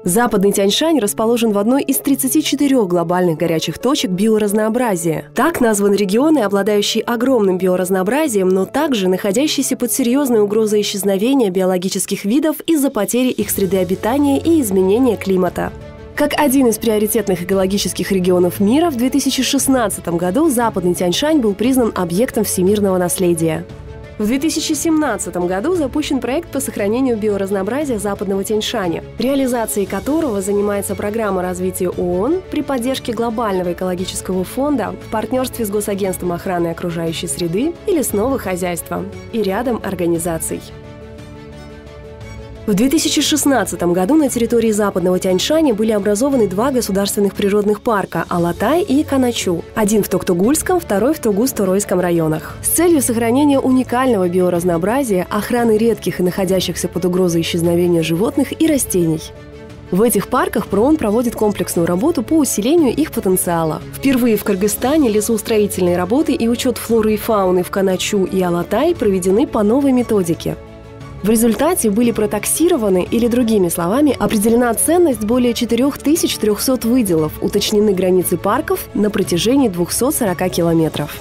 Западный Тянь-Шань расположен в одной из 34 глобальных горячих точек биоразнообразия. Так назван регион, обладающий огромным биоразнообразием, но также находящийся под серьезной угрозой исчезновения биологических видов из-за потери их среды обитания и изменения климата. Как один из приоритетных экологических регионов мира, в 2016 году Западный Тянь-Шань был признан объектом всемирного наследия. В 2017 году запущен проект по сохранению биоразнообразия Западного Тянь-Шаня, реализацией которого занимается программа развития ООН при поддержке Глобального экологического фонда в партнерстве с Госагентством охраны окружающей среды и лесного хозяйства и рядом организаций. В 2016 году на территории Западного Тянь-Шаня были образованы два государственных природных парка – Алатай и Каначу. Один в Токтугульском, второй в Тугус-Туройском районах. С целью сохранения уникального биоразнообразия, охраны редких и находящихся под угрозой исчезновения животных и растений. В этих парках ПРООН проводит комплексную работу по усилению их потенциала. Впервые в Кыргызстане лесоустроительные работы и учет флоры и фауны в Каначу и Алатай проведены по новой методике. В результате были протаксированы, или другими словами, определена ценность более 4300 выделов, уточнены границы парков на протяжении 240 километров.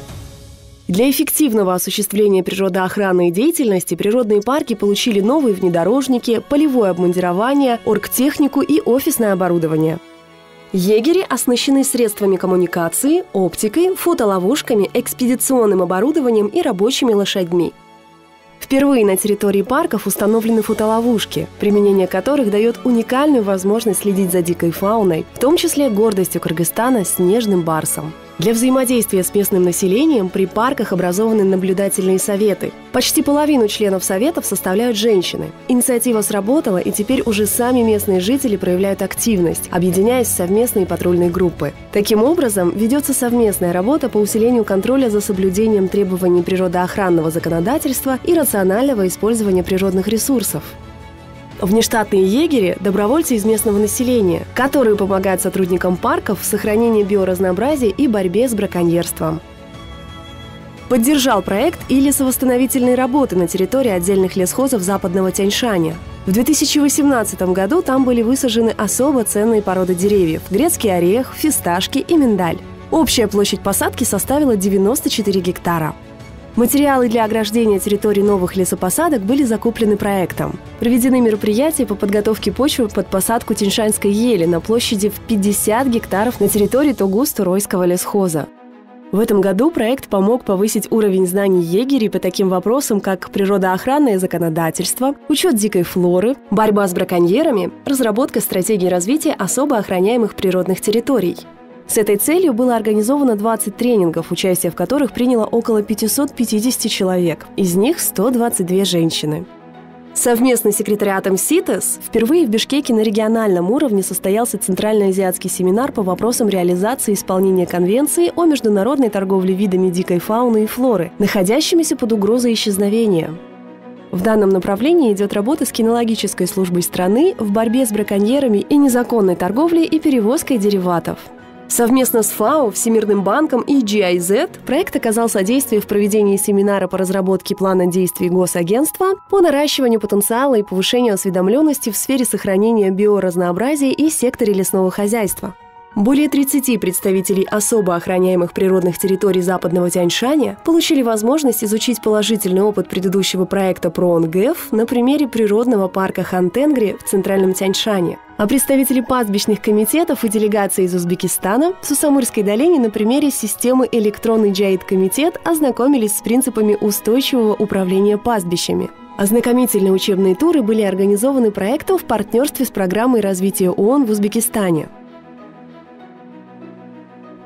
Для эффективного осуществления природоохранной деятельности природные парки получили новые внедорожники, полевое обмундирование, оргтехнику и офисное оборудование. Егери оснащены средствами коммуникации, оптикой, фотоловушками, экспедиционным оборудованием и рабочими лошадьми. Впервые на территории парков установлены фотоловушки, применение которых дает уникальную возможность следить за дикой фауной, в том числе гордостью Кыргызстана – снежным барсом. Для взаимодействия с местным населением при парках образованы наблюдательные советы. Почти половину членов советов составляют женщины. Инициатива сработала, и теперь уже сами местные жители проявляют активность, объединяясь в совместные патрульные группы. Таким образом, ведется совместная работа по усилению контроля за соблюдением требований природоохранного законодательства и рационального использования природных ресурсов. Внештатные егери – добровольцы из местного населения, которые помогают сотрудникам парков в сохранении биоразнообразия и борьбе с браконьерством. Поддержал проект и лесовосстановительные работы на территории отдельных лесхозов Западного Тянь-Шаня. В 2018 году там были высажены особо ценные породы деревьев – грецкий орех, фисташки и миндаль. Общая площадь посадки составила 94 гектара. Материалы для ограждения территорий новых лесопосадок были закуплены проектом. Проведены мероприятия по подготовке почвы под посадку тяньшанской ели на площади в 50 гектаров на территории Тугус-Туройского лесхоза. В этом году проект помог повысить уровень знаний егерей по таким вопросам, как природоохранное законодательство, учет дикой флоры, борьба с браконьерами, разработка стратегий развития особо охраняемых природных территорий. С этой целью было организовано 20 тренингов, участие в которых приняло около 550 человек, из них 122 женщины. Совместно с секретариатом СИТЕС впервые в Бишкеке на региональном уровне состоялся Центральноазиатский семинар по вопросам реализации исполнения Конвенции о международной торговле видами дикой фауны и флоры, находящимися под угрозой исчезновения. В данном направлении идет работа с кинологической службой страны в борьбе с браконьерами и незаконной торговлей и перевозкой дериватов. Совместно с ФАО, Всемирным банком и GIZ проект оказал содействие в проведении семинара по разработке плана действий Госагентства по наращиванию потенциала и повышению осведомленности в сфере сохранения биоразнообразия и секторе лесного хозяйства. Более 30 представителей особо охраняемых природных территорий Западного Тянь-Шаня получили возможность изучить положительный опыт предыдущего проекта ПРООН-ГЭФ на примере природного парка Хан-Тенгри в Центральном Тянь-Шане. А представители пастбищных комитетов и делегации из Узбекистана в Сусамырской долине на примере системы электронный Джаид-комитет ознакомились с принципами устойчивого управления пастбищами. Ознакомительные учебные туры были организованы проектом в партнерстве с программой развития ООН в Узбекистане.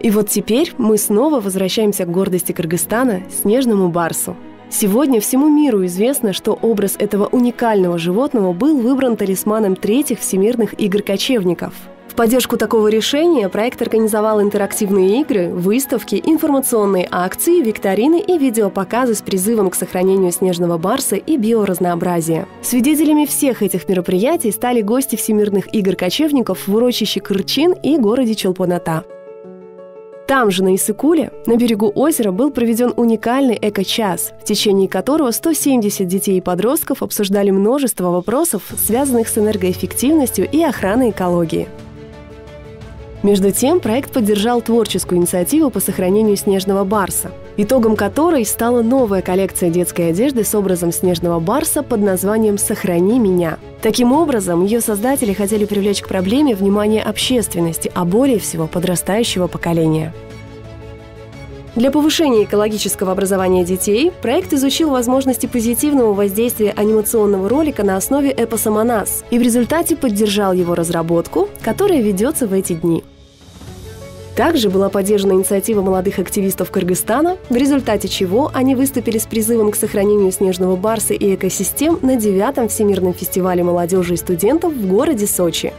И вот теперь мы снова возвращаемся к гордости Кыргызстана – снежному барсу. Сегодня всему миру известно, что образ этого уникального животного был выбран талисманом третьих всемирных игр кочевников. В поддержку такого решения проект организовал интерактивные игры, выставки, информационные акции, викторины и видеопоказы с призывом к сохранению снежного барса и биоразнообразия. Свидетелями всех этих мероприятий стали гости всемирных игр кочевников в урочище Кырчин и городе Чолпон-Ата. Там же, на Иссык-Куле, на берегу озера, был проведен уникальный эко-час, в течение которого 170 детей и подростков обсуждали множество вопросов, связанных с энергоэффективностью и охраной экологии. Между тем, проект поддержал творческую инициативу по сохранению снежного барса, итогом которой стала новая коллекция детской одежды с образом снежного барса под названием «Сохрани меня». Таким образом, ее создатели хотели привлечь к проблеме внимание общественности, а более всего подрастающего поколения. Для повышения экологического образования детей проект изучил возможности позитивного воздействия анимационного ролика на основе эпоса «Манас» и в результате поддержал его разработку, которая ведется в эти дни. Также была поддержана инициатива молодых активистов Кыргызстана, в результате чего они выступили с призывом к сохранению снежного барса и экосистем на 9-м Всемирном фестивале молодежи и студентов в городе Сочи.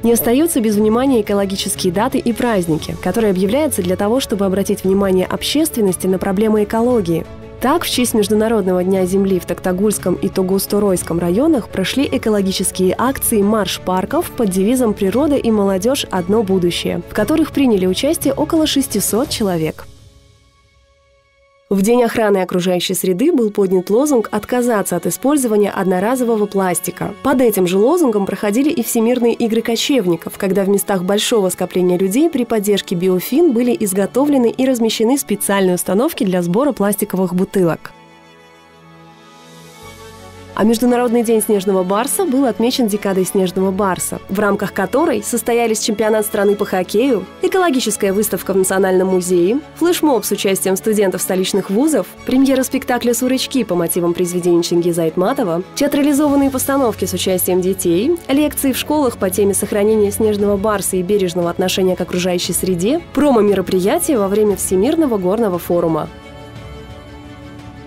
Не остаются без внимания экологические даты и праздники, которые объявляются для того, чтобы обратить внимание общественности на проблемы экологии. Так, в честь Международного дня Земли в Токтагульском и Тогуз-Торойском районах прошли экологические акции «Марш парков» под девизом «Природа и молодежь. Одно будущее», в которых приняли участие около 600 человек. В День охраны окружающей среды был поднят лозунг «Отказаться от использования одноразового пластика». Под этим же лозунгом проходили и Всемирные игры кочевников, когда в местах большого скопления людей при поддержке Биофин были изготовлены и размещены специальные установки для сбора пластиковых бутылок. А Международный день снежного барса был отмечен декадой снежного барса, в рамках которой состоялись чемпионат страны по хоккею, экологическая выставка в Национальном музее, флешмоб с участием студентов столичных вузов, премьера спектакля «Сурочки» по мотивам произведений Чингиза Айтматова, театрализованные постановки с участием детей, лекции в школах по теме сохранения снежного барса и бережного отношения к окружающей среде, промо-мероприятия во время Всемирного горного форума.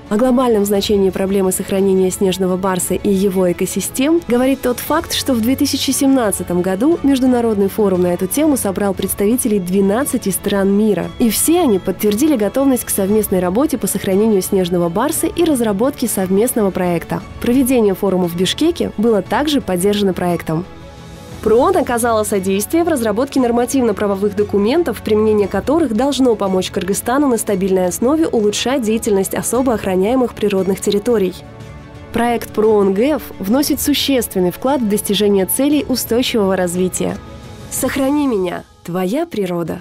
О глобальном значении проблемы сохранения снежного барса и его экосистем говорит тот факт, что в 2017 году Международный форум на эту тему собрал представителей 12 стран мира. И все они подтвердили готовность к совместной работе по сохранению снежного барса и разработке совместного проекта. Проведение форума в Бишкеке было также поддержано проектом. ПРООН оказала содействие в разработке нормативно-правовых документов, применение которых должно помочь Кыргызстану на стабильной основе улучшать деятельность особо охраняемых природных территорий. Проект ПРООН-ГЭФ вносит существенный вклад в достижение целей устойчивого развития. «Сохрани меня, твоя природа».